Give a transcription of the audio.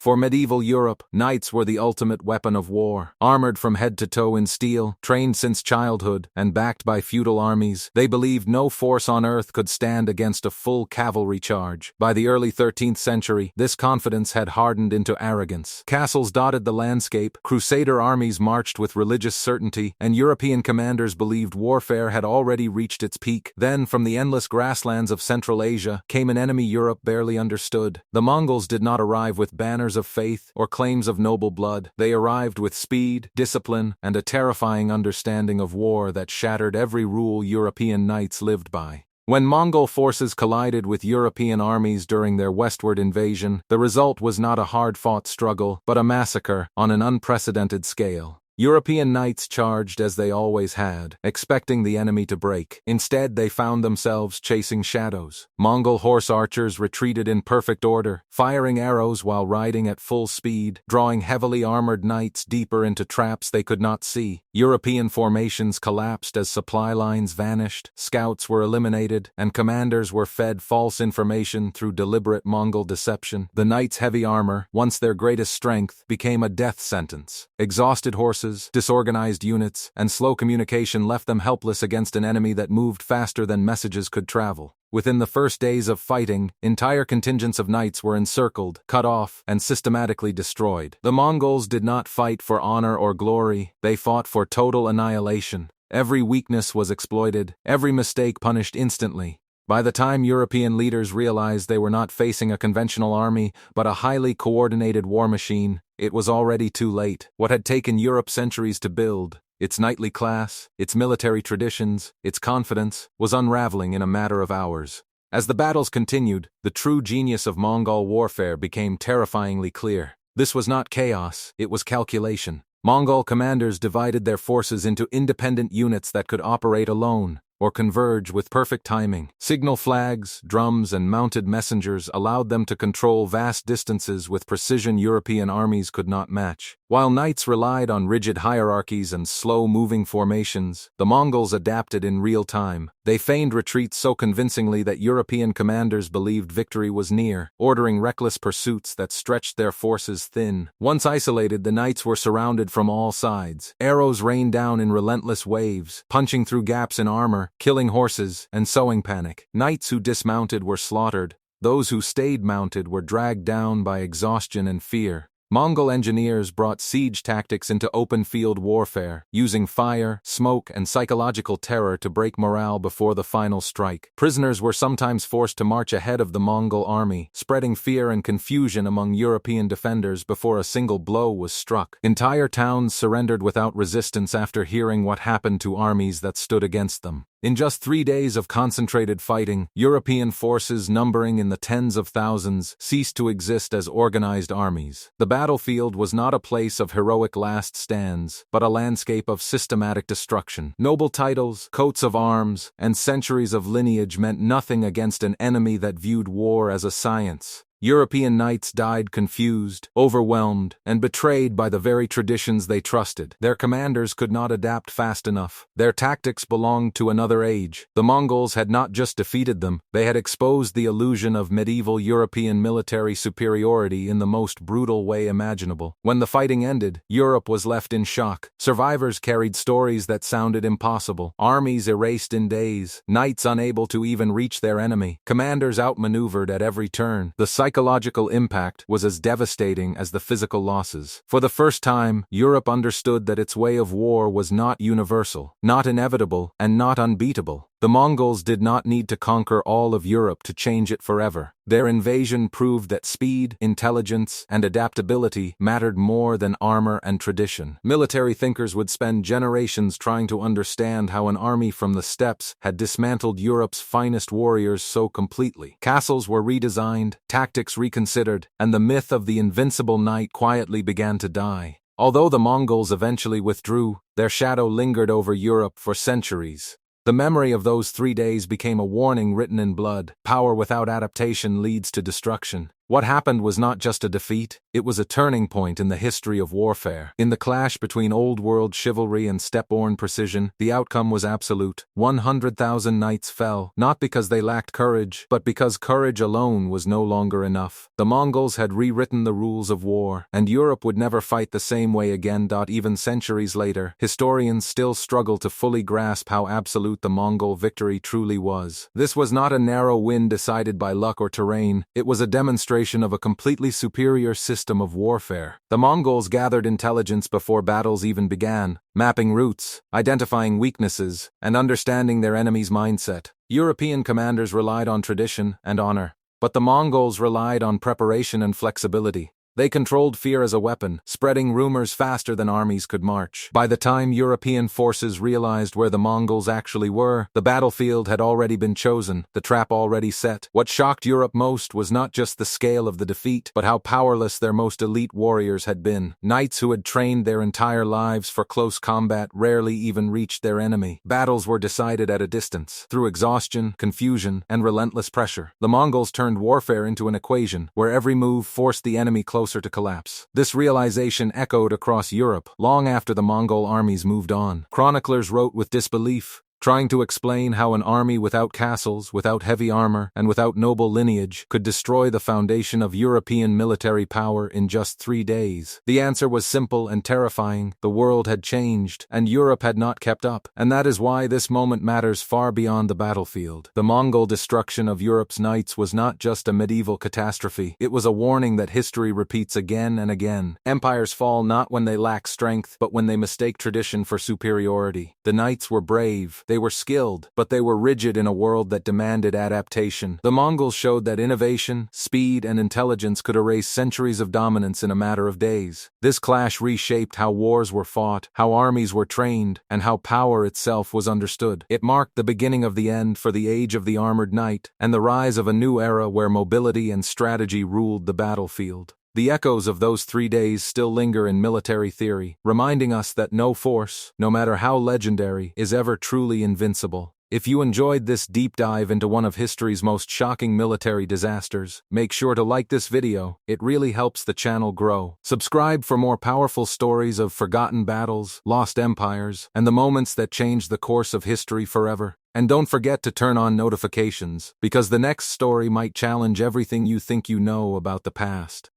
For medieval Europe, knights were the ultimate weapon of war. Armored from head to toe in steel, trained since childhood, and backed by feudal armies, they believed no force on earth could stand against a full cavalry charge. By the early 13th century, this confidence had hardened into arrogance. Castles dotted the landscape, crusader armies marched with religious certainty, and European commanders believed warfare had already reached its peak. Then, from the endless grasslands of Central Asia, came an enemy Europe barely understood. The Mongols did not arrive with banners of faith or claims of noble blood. They arrived with speed, discipline, and a terrifying understanding of war that shattered every rule European knights lived by. When Mongol forces collided with European armies during their westward invasion, the result was not a hard-fought struggle, but a massacre on an unprecedented scale. European knights charged as they always had, expecting the enemy to break. Instead, they found themselves chasing shadows. Mongol horse archers retreated in perfect order, firing arrows while riding at full speed, drawing heavily armored knights deeper into traps they could not see. European formations collapsed as supply lines vanished, scouts were eliminated, and commanders were fed false information through deliberate Mongol deception. The knights' heavy armor, once their greatest strength, became a death sentence. Exhausted horses, disorganized units, and slow communication left them helpless against an enemy that moved faster than messages could travel. Within the first days of fighting, entire contingents of knights were encircled, cut off, and systematically destroyed. The Mongols did not fight for honor or glory, they fought for total annihilation. Every weakness was exploited, every mistake punished instantly. By the time European leaders realized they were not facing a conventional army, but a highly coordinated war machine, it was already too late. What had taken Europe centuries to build, its knightly class, its military traditions, its confidence, was unraveling in a matter of hours. As the battles continued, the true genius of Mongol warfare became terrifyingly clear. This was not chaos, it was calculation. Mongol commanders divided their forces into independent units that could operate alone, or converge with perfect timing. Signal flags, drums, and mounted messengers allowed them to control vast distances with precision European armies could not match. While knights relied on rigid hierarchies and slow-moving formations, the Mongols adapted in real time. They feigned retreats so convincingly that European commanders believed victory was near, ordering reckless pursuits that stretched their forces thin. Once isolated, the knights were surrounded from all sides. Arrows rained down in relentless waves, punching through gaps in armor, killing horses, and sowing panic. Knights who dismounted were slaughtered. Those who stayed mounted were dragged down by exhaustion and fear. Mongol engineers brought siege tactics into open-field warfare, using fire, smoke, and psychological terror to break morale before the final strike. Prisoners were sometimes forced to march ahead of the Mongol army, spreading fear and confusion among European defenders before a single blow was struck. Entire towns surrendered without resistance after hearing what happened to armies that stood against them. In just 3 days of concentrated fighting, European forces numbering in the tens of thousands ceased to exist as organized armies. The battlefield was not a place of heroic last stands, but a landscape of systematic destruction. Noble titles, coats of arms, and centuries of lineage meant nothing against an enemy that viewed war as a science. European knights died confused, overwhelmed, and betrayed by the very traditions they trusted. Their commanders could not adapt fast enough. Their tactics belonged to another age. The Mongols had not just defeated them, they had exposed the illusion of medieval European military superiority in the most brutal way imaginable. When the fighting ended, Europe was left in shock. Survivors carried stories that sounded impossible. Armies erased in days, knights unable to even reach their enemy, commanders outmaneuvered at every turn. The psychological impact was as devastating as the physical losses. For the first time, Europe understood that its way of war was not universal, not inevitable, and not unbeatable. The Mongols did not need to conquer all of Europe to change it forever. Their invasion proved that speed, intelligence, and adaptability mattered more than armor and tradition. Military thinkers would spend generations trying to understand how an army from the steppes had dismantled Europe's finest warriors so completely. Castles were redesigned, tactics reconsidered, and the myth of the invincible knight quietly began to die. Although the Mongols eventually withdrew, their shadow lingered over Europe for centuries. The memory of those 3 days became a warning written in blood. Power without adaptation leads to destruction. What happened was not just a defeat, it was a turning point in the history of warfare. In the clash between old-world chivalry and step-born precision, the outcome was absolute. 100,000 knights fell, not because they lacked courage, but because courage alone was no longer enough. The Mongols had rewritten the rules of war, and Europe would never fight the same way again. Even centuries later, historians still struggle to fully grasp how absolute the Mongol victory truly was. This was not a narrow win decided by luck or terrain, it was a demonstration of a completely superior system of warfare. The Mongols gathered intelligence before battles even began, mapping routes, identifying weaknesses, and understanding their enemy's mindset. European commanders relied on tradition and honor, but the Mongols relied on preparation and flexibility. They controlled fear as a weapon, spreading rumors faster than armies could march. By the time European forces realized where the Mongols actually were, the battlefield had already been chosen, the trap already set. What shocked Europe most was not just the scale of the defeat, but how powerless their most elite warriors had been. Knights who had trained their entire lives for close combat rarely even reached their enemy. Battles were decided at a distance, through exhaustion, confusion, and relentless pressure. The Mongols turned warfare into an equation, where every move forced the enemy closer to collapse. This realization echoed across Europe long after the Mongol armies moved on. Chroniclers wrote with disbelief, trying to explain how an army without castles, without heavy armor, and without noble lineage could destroy the foundation of European military power in just 3 days. The answer was simple and terrifying: the world had changed, and Europe had not kept up, and that is why this moment matters far beyond the battlefield. The Mongol destruction of Europe's knights was not just a medieval catastrophe, it was a warning that history repeats again and again. Empires fall not when they lack strength, but when they mistake tradition for superiority. The knights were brave, they were skilled, but they were rigid in a world that demanded adaptation. The Mongols showed that innovation, speed, and intelligence could erase centuries of dominance in a matter of days. This clash reshaped how wars were fought, how armies were trained, and how power itself was understood. It marked the beginning of the end for the age of the armored knight, and the rise of a new era where mobility and strategy ruled the battlefield. The echoes of those 3 days still linger in military theory, reminding us that no force, no matter how legendary, is ever truly invincible. If you enjoyed this deep dive into one of history's most shocking military disasters, make sure to like this video, it really helps the channel grow. Subscribe for more powerful stories of forgotten battles, lost empires, and the moments that changed the course of history forever. And don't forget to turn on notifications, because the next story might challenge everything you think you know about the past.